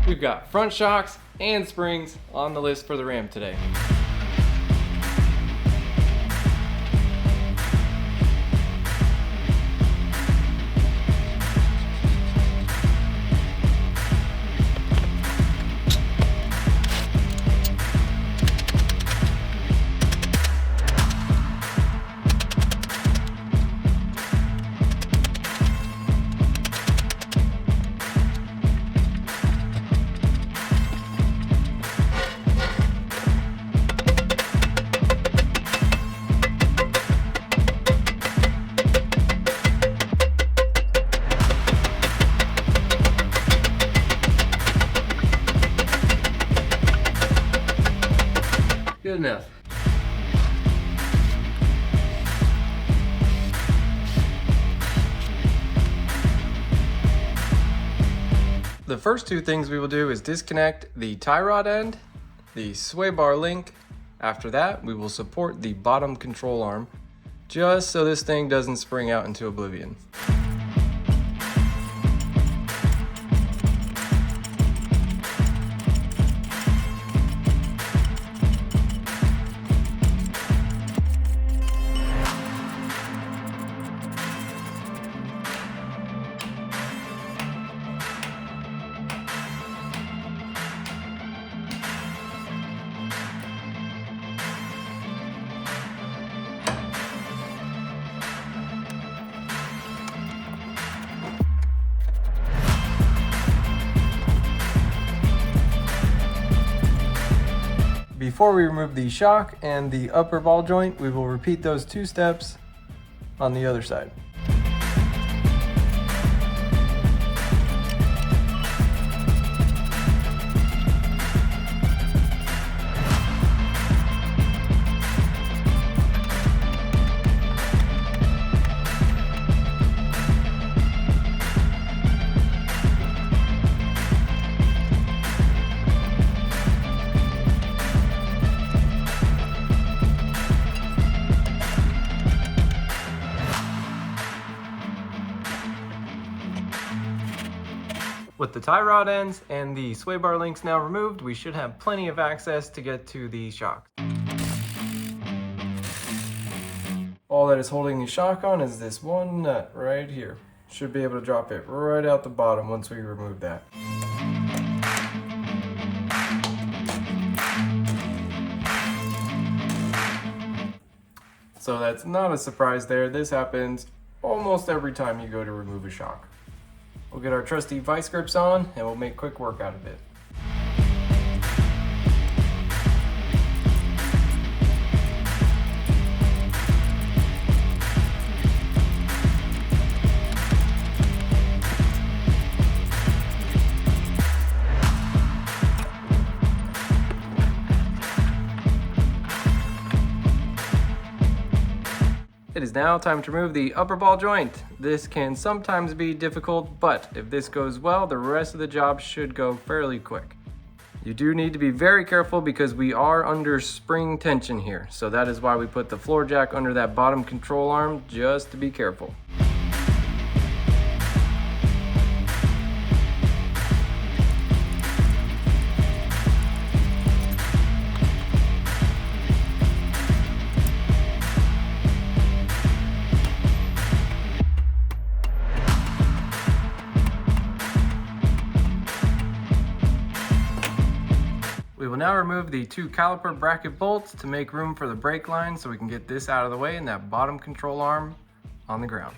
We've got front shocks and springs on the list for the Ram today. Good enough. The first two things we will do is disconnect the tie rod end, the sway bar link. After that, we will support the bottom control arm, just so this thing doesn't spring out into oblivion. Before we remove the shock and the upper ball joint, we will repeat those two steps on the other side. With the tie rod ends and the sway bar links now removed, we should have plenty of access to get to the shock. All that is holding the shock on is this one nut right here. Should be able to drop it right out the bottom once we remove that. So that's not a surprise there. This happens almost every time you go to remove a shock. We'll get our trusty vice grips on and we'll make quick work out of it. It is now time to remove the upper ball joint. This can sometimes be difficult, but if this goes well, the rest of the job should go fairly quick. You do need to be very careful because we are under spring tension here. So that is why we put the floor jack under that bottom control arm, just to be careful. We will now remove the two caliper bracket bolts to make room for the brake line so we can get this out of the way and that bottom control arm on the ground.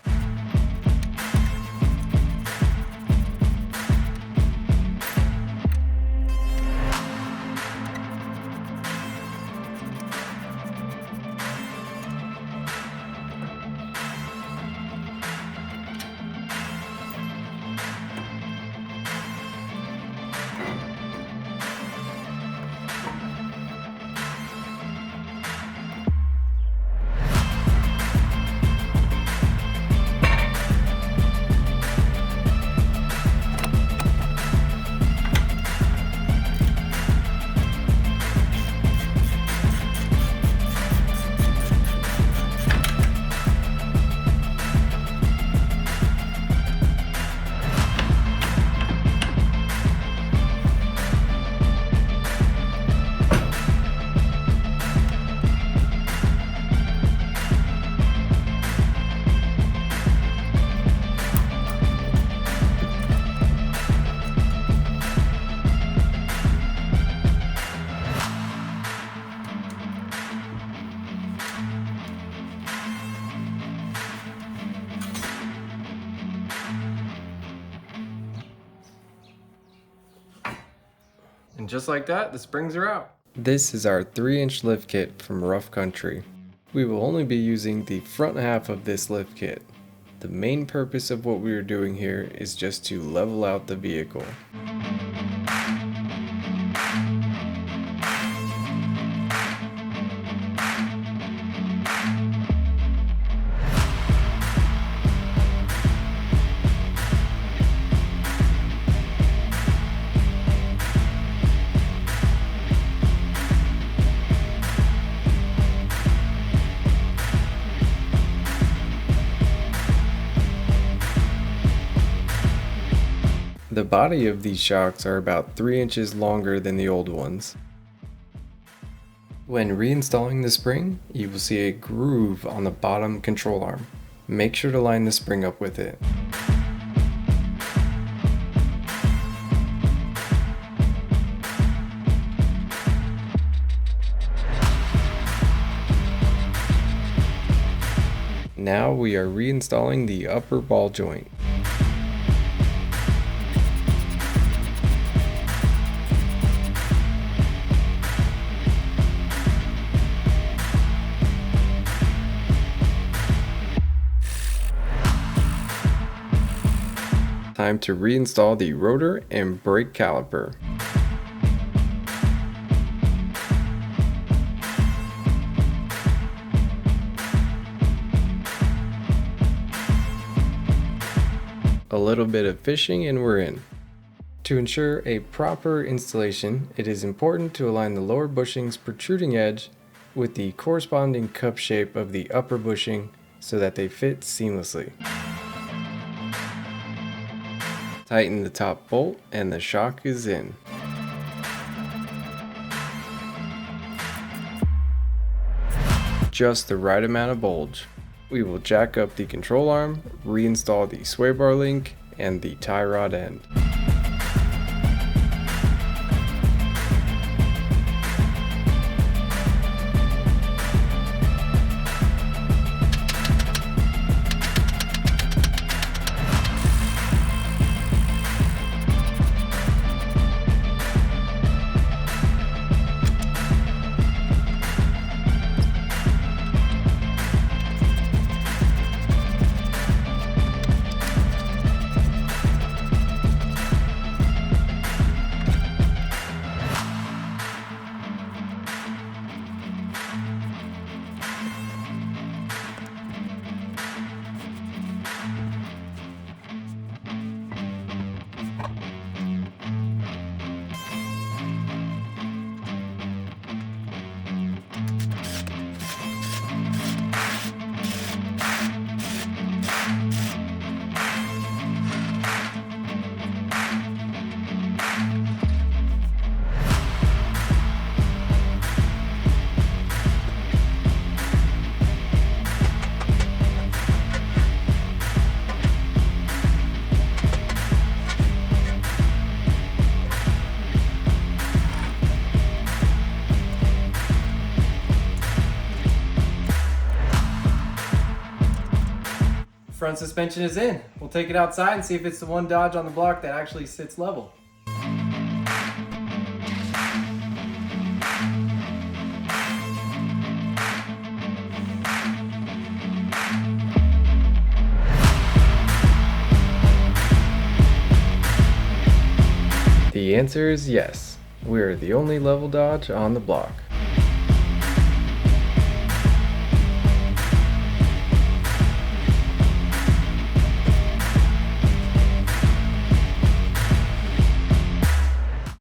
And just like that, the springs are out. This is our 3-inch lift kit from Rough Country. We will only be using the front half of this lift kit. The main purpose of what we are doing here is just to level out the vehicle. The body of these shocks are about 3 inches longer than the old ones. When reinstalling the spring, you will see a groove on the bottom control arm. Make sure to line the spring up with it. Now we are reinstalling the upper ball joint. Time to reinstall the rotor and brake caliper. A little bit of fishing and we're in. To ensure a proper installation, it is important to align the lower bushing's protruding edge with the corresponding cup shape of the upper bushing so that they fit seamlessly. Tighten the top bolt and the shock is in. Just the right amount of bulge. We will jack up the control arm, reinstall the sway bar link, and the tie rod end. Front suspension is in. We'll take it outside and see if it's the one Dodge on the block that actually sits level. The answer is yes. We're the only level Dodge on the block.